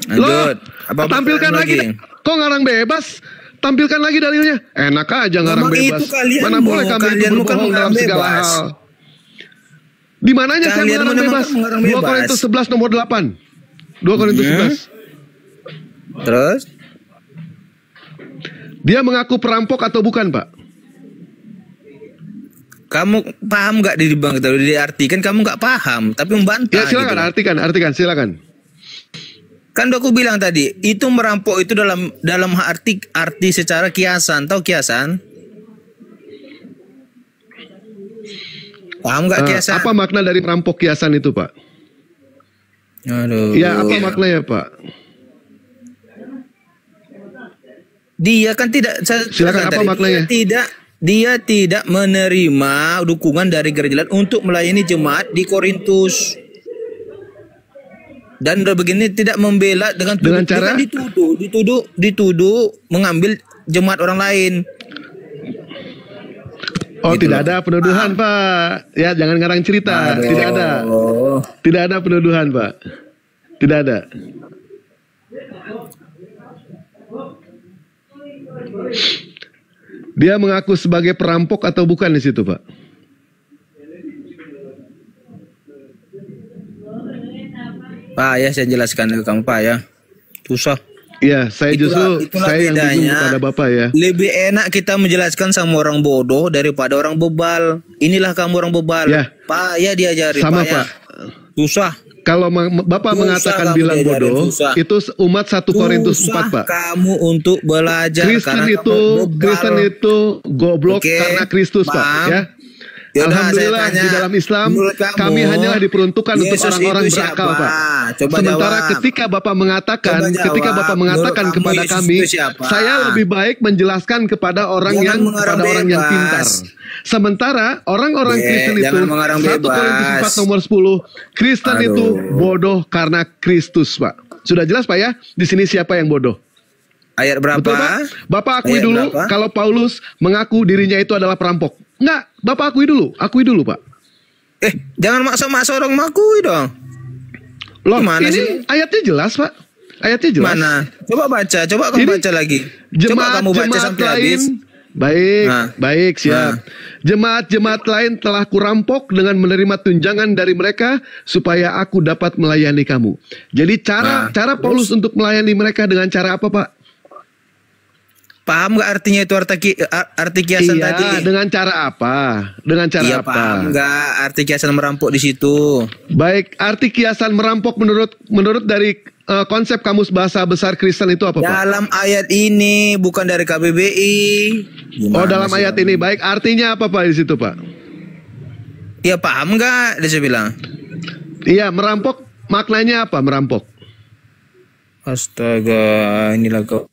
Loh, Lanjut. Apa tampilkan lagi. Kok ngarang bebas? Tampilkan lagi dalilnya. Enak aja ngarang Memang bebas. itu kalian Mana boleh kami itu kalian bukan berbohong dalam mengarang segala bebas. hal. Di mananya saya Kalian mengarang bebas? mengarang 2 bebas. Korintus 11 nomor 8. 2 Korintus 11. Terus? Dia mengaku perampok atau bukan, Pak? Kamu paham nggak di bang tadi diartikan? Kamu nggak paham, tapi membantah. Ya silakan, gitu. artikan, silakan. Kan udah aku bilang tadi, itu merampok itu dalam arti secara kiasan. Tahu kiasan? Paham nggak kiasan? Apa makna dari perampok kiasan itu, Pak? Aduh. Ya, apa maknanya, Pak? Dia kan tidak. Silakan, apa maknanya? Dia tidak menerima dukungan dari gereja lain untuk melayani jemaat di Korintus. Dan udah begini tidak membela dengan cara dituduh mengambil jemaat orang lain. Oh, Gitu tidak ada penuduhan, Pak. Ya, jangan ngarang cerita. Aduh. Tidak ada. Tidak ada penuduhan, Pak. Tidak ada. Dia mengaku sebagai perampok atau bukan di situ, Pak? Pak ya, saya jelaskan ke kamu, Pak ya. Susah. Iya, saya itulah yang bingung bedanya. kepada Bapak ya. Lebih enak kita menjelaskan sama orang bodoh daripada orang bebal. Inilah kamu orang bebal. Ya. Pak ya diajari, Sama, Pak ya. Pak. Susah. Kalau Bapak Susah mengatakan kamu bilang diajarin, bodoh, susah. itu umat 1 Korintus 4, Susah Pak. kamu untuk belajar Kristen karena itu, kamu bebal. Kristen itu goblok Oke, karena Kristus, Pak. paham. Ya. Yaudah, Alhamdulillah saya tanya, di dalam Islam menurut kamu, kami hanyalah diperuntukkan untuk Yesus orang-orang itu berakal, siapa? Pak. Coba Sementara jawab. ketika Bapak mengatakan, Coba jawab. ketika Bapak mengatakan Menurut kamu kepada Yesus kami, itu siapa? saya lebih baik menjelaskan kepada orang Jangan yang mengarang orang yang bebas. pintar. Sementara orang-orang Kristen itu jangan mengarang 1 Korintus bebas. 4 nomor 10, Kristen itu bodoh karena Kristus, Pak. Sudah jelas, Pak ya? Di sini siapa yang bodoh? Ayat berapa? Betul, Pak? Bapak akui Ayat dulu berapa? kalau Paulus mengaku dirinya itu adalah perampok. Enggak, Bapak akui dulu, Pak. Jangan maksa-maksa orang mengakui dong. Loh, Gimana ini sih? ayatnya jelas, Pak. Ayatnya jelas. Mana? Coba baca, coba kamu baca lagi. Coba kamu baca sampai habis. Baik, Nah. baik, siap. Jemaat-jemaat lain telah kurampok dengan menerima tunjangan dari mereka supaya aku dapat melayani kamu. Jadi cara Paulus untuk melayani mereka dengan cara apa, Pak? Paham nggak artinya itu arti kiasan Iya, tadi? dengan cara apa? Dengan cara Iya, apa? paham nggak arti kiasan merampok di situ? Baik, arti kiasan merampok menurut dari konsep Kamus Bahasa Besar Kristen itu apa, Pak? Dalam ayat ini, bukan dari KBBI. Oh, dalam ayat ini. Baik, artinya apa, Pak, di situ, Pak? Iya, paham nggak? Dia bilang. Iya, merampok maknanya apa? Merampok. Astaga, inilah kau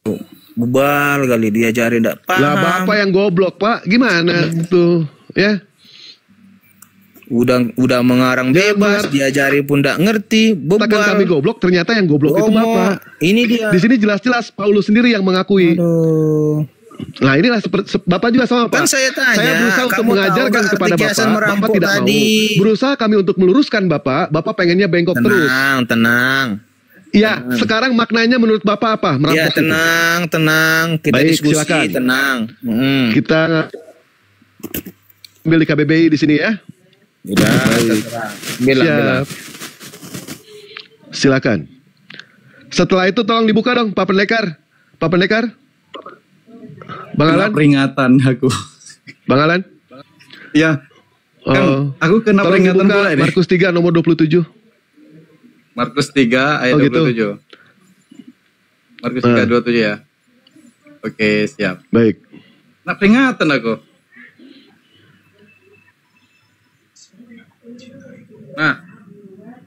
bebal kali diajari nggak paham. Lah, Bapak yang goblok, Pak. Gimana tuh, ya? Udah mengarang bebas, diajari pun nggak ngerti, bebal. Takkan kami goblok, ternyata yang goblok itu Bapak. Ini dia. Di sini jelas-jelas Paulus sendiri yang mengakui. Nah, inilah Bapak juga sama, Pak. Kan saya tanya, saya berusaha untuk kamu mengajarkan tahu nggak kepada arti kiasan Bapak merampok tidak tadi? mau. Berusaha kami untuk meluruskan Bapak pengennya bengkok terus. Tenang. Iya, sekarang maknanya menurut Bapak apa? Merampok Ya, itu? tenang. Kita Baik, diskusi, silakan. tenang. Kita ambil di KBBI di sini ya. Udah, terserah. Bilang. Silakan. Setelah itu tolong dibuka dong, Pak Pendekar. Bang Kena Alan. peringatan aku. Bang Alan. Ya. Kan, aku kena tolong peringatan dibuka pula ini. Markus 3 nomor 27. Markus 3 ayat 27. Markus 3 27 ya. Oke, siap. Baik. Nah, peringatan aku. Nah.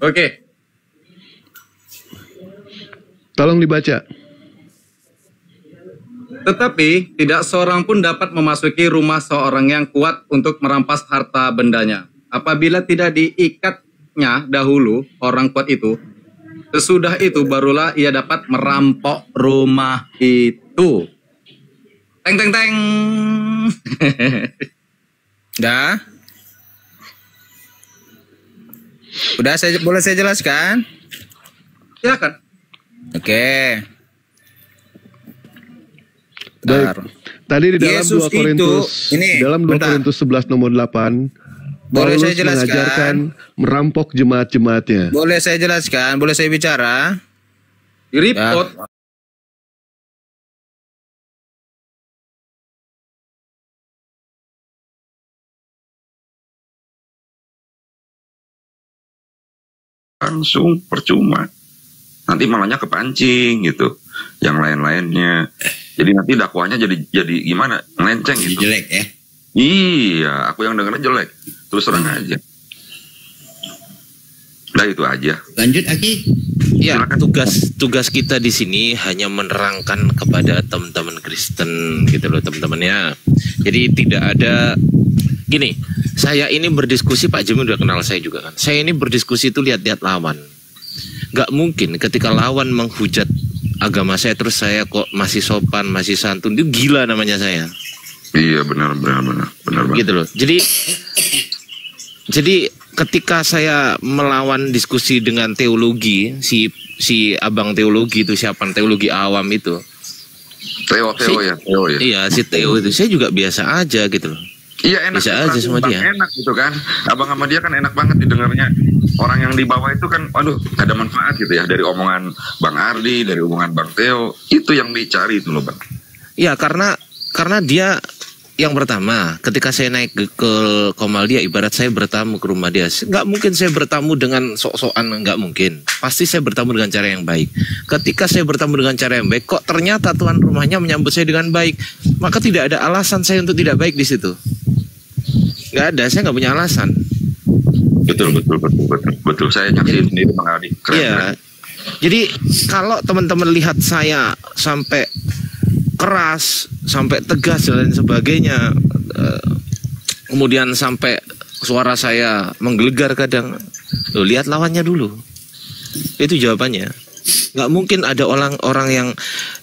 Oke. Tolong dibaca. Tetapi tidak seorang pun dapat memasuki rumah seorang yang kuat untuk merampas harta bendanya. Apabila tidak diikatnya dahulu orang kuat itu, sesudah itu barulah ia dapat merampok rumah itu. Teng teng teng. Dah. Udah boleh saya jelaskan? Silakan. Oke. Baik. Tadi di dalam Yesus 2 Korintus itu, ini, dalam 2 bentar. Korintus 11 nomor 8 Boleh Paulus saya jelaskan? mengajarkan merampok jemaat-jemaatnya. Boleh saya jelaskan? Boleh saya bicara? Report. Langsung percuma. Nanti malahnya kepancing gitu. Yang lain-lainnya. Jadi nanti dakwanya jadi gimana? Melenceng gitu. Jelek ya? Iya, aku yang dengarnya jelek. Terus terang aja. Nah itu aja. Lanjut Aki. Ya, tugas kita di sini hanya menerangkan kepada teman-teman Kristen gitu loh teman-temannya. Jadi tidak ada gini, saya ini berdiskusi, Pak Jimmy udah kenal saya juga kan. Saya ini berdiskusi itu lihat-lihat lawan. Gak mungkin ketika lawan menghujat agama saya terus saya kok masih sopan, masih santun, itu gila namanya saya. Iya benar banget. Gitu loh. Jadi ketika saya melawan diskusi dengan teologi, si abang teologi itu siapa, teologi awam itu. Teo ya. Iya, si Teo itu saya juga biasa aja gitu loh. Iya enak. Bisa aja sama dia. Enak gitu kan. Abang sama dia kan enak banget didengarnya. Orang yang di bawah itu kan, waduh, ada manfaat gitu ya dari omongan Bang Ardi, dari omongan Bang Teo. Itu yang dicari itu loh, Bang. Iya, karena dia yang pertama, ketika saya naik ke Komal dia, ibarat saya bertamu ke rumah dia. Nggak mungkin saya bertamu dengan sok-sokan, nggak mungkin. Pasti saya bertamu dengan cara yang baik. Ketika saya bertamu dengan cara yang baik, kok ternyata tuan rumahnya menyambut saya dengan baik, maka tidak ada alasan saya untuk tidak baik di situ. Nggak ada, saya nggak punya alasan. Betul. Saya nyaksiin sendiri Bang Ardi. Iya. Jadi kalau teman-teman lihat saya sampai keras, sampai tegas dan lain sebagainya, kemudian sampai suara saya menggelegar kadang, lihat lawannya dulu. Itu jawabannya. Nggak mungkin ada orang yang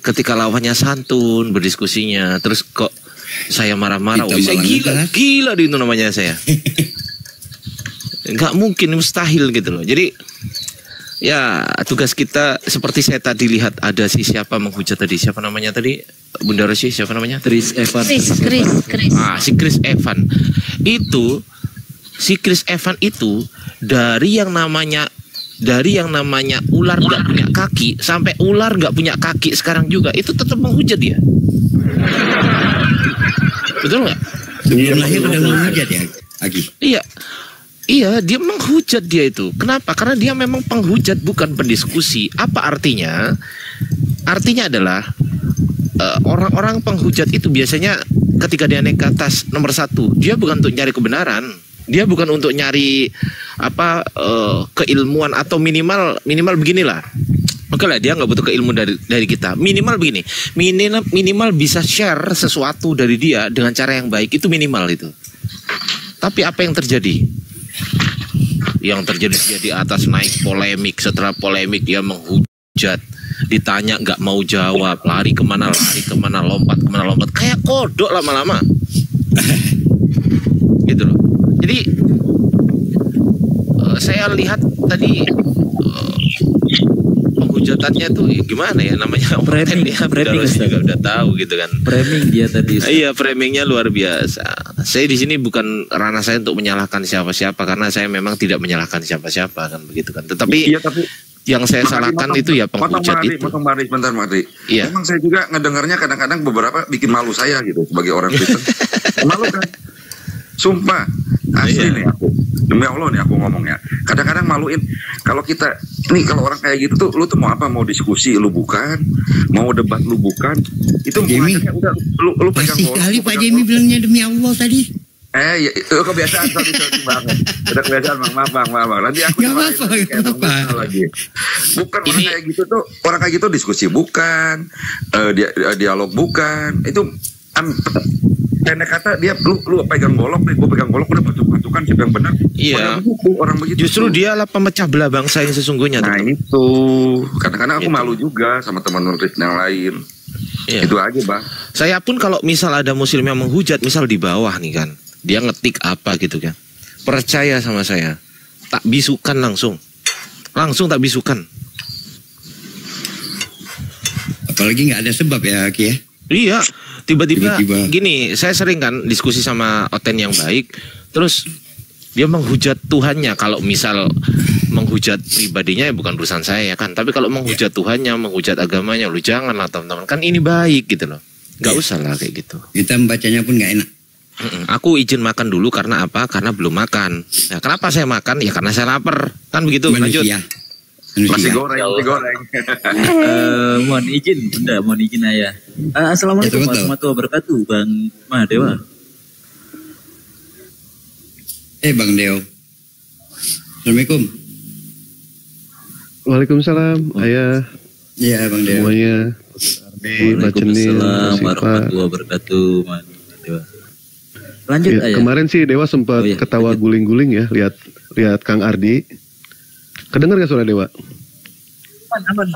ketika lawannya santun berdiskusinya, terus kok saya marah-marah, saya gila itu namanya saya. Nggak mungkin, mustahil gitu loh. Jadi ya tugas kita seperti saya tadi lihat ada si siapa menghujat tadi, siapa namanya tadi, Bunda Rosi, siapa namanya? Chris Evan. Si Chris Evan itu, si Chris Evan itu dari yang namanya ular nggak punya kaki sampai ular nggak punya kaki sekarang juga itu tetap menghujat dia. Betul nggak? Sebelum lahir udah menghujat ya, Agi? Iya, dia menghujat dia itu. Kenapa? Karena dia memang penghujat, bukan pendiskusi. Apa artinya? Artinya adalah orang-orang penghujat itu biasanya ketika dia naik ke atas nomor satu, dia bukan untuk nyari kebenaran. Dia bukan untuk nyari keilmuan atau minimal beginilah. Oke lah, dia nggak butuh keilmuan dari kita. Minimal begini, minimal bisa share sesuatu dari dia dengan cara yang baik, itu minimal itu. Tapi apa yang terjadi? Yang terjadi dia di atas naik polemik, setelah polemik dia menghujat, ditanya nggak mau jawab, lari kemana, lompat kemana, kayak kodok lama-lama. Gitu loh. Jadi saya lihat tadi penghujatannya tuh gimana ya namanya, framing dia juga udah tahu gitu kan. Framing dia tadi. Iya, framingnya luar biasa. Saya di sini bukan ranah saya untuk menyalahkan siapa-siapa, karena saya memang tidak menyalahkan siapa-siapa kan begitu kan. Tetapi yang saya salahkan itu ya penghujat itu. Bentar, Mari. Iya. Memang saya juga ngedengarnya kadang-kadang beberapa bikin malu saya gitu sebagai orang Kristen. Malu kan? Sumpah, asli nih aku, demi Allah nih aku ngomongnya. Kadang-kadang maluin kalau kita, nih kalau orang kayak gitu tuh, lu tuh mau apa? Mau diskusi, lu bukan. Mau debat, lu bukan. Itu mengajaknya udah, lu pegang golok. Pasti kali Pak Jemi bilangnya demi Allah tadi. Ya, itu kebiasaan sorry banget. Udah kebiasaan, maaf. Nanti aku apa. lagi. Bukan orang kayak gitu tuh, orang kayak gitu diskusi bukan, dialog bukan. Itu pendek kata dia lu pegang golok nih, gue pegang golok udah batuk-batukan siapa yang benar. Iya. Orang begitu. Justru dia lah pemecah belah bangsa yang sesungguhnya. Nah itu kadang-kadang aku malu juga sama teman-teman Kristen yang lain. Iya. Itu aja bang. Saya pun kalau misal ada muslim yang menghujat, misal di bawah nih kan, dia ngetik apa gitu kan, percaya sama saya, tak bisukan langsung tak bisukan. Apalagi nggak ada sebab ya Ki ya. Iya, tiba-tiba gini, saya sering kan diskusi sama Oten yang baik, terus dia menghujat Tuhannya. Kalau misal menghujat pribadinya ya bukan urusan saya kan, tapi kalau menghujat Tuhannya, menghujat agamanya, lu janganlah teman-teman, kan ini baik gitu loh, nggak usah lah kayak gitu. Kita membacanya pun nggak enak. Aku izin makan dulu karena apa? Karena belum makan. Nah, kenapa saya makan? Ya karena saya lapar, kan begitu. Lanjut. Masih goreng. Mohon izin Bunda, mohon izin Ayah. Assalamualaikum warahmatullahi wabarakatuh, Bang Mahadewa. Bang Deo. Assalamualaikum. Waalaikumsalam, Ayah. Iya, Bang Deo. Semuanya. Waalaikumsalam warahmatullahi wabarakatuh, Bang Dewa. Lanjut Ayah. Kemarin sih Dewa sempat ketawa guling-guling ya, lihat Kang Ardi. Kedengar gak suara Dewa? Aman.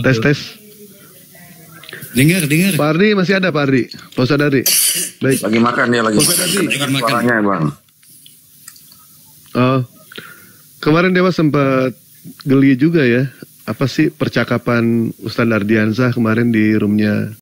Tes. Dengar. Pak Ardi masih ada Pak Ardi? Pak Ustadz Ardi? Baik. Lagi makan dia lagi. Suaranya bang. Oh, kemarin Dewa sempat geli juga ya. Apa sih percakapan Ustadz Ardiansah kemarin di roomnya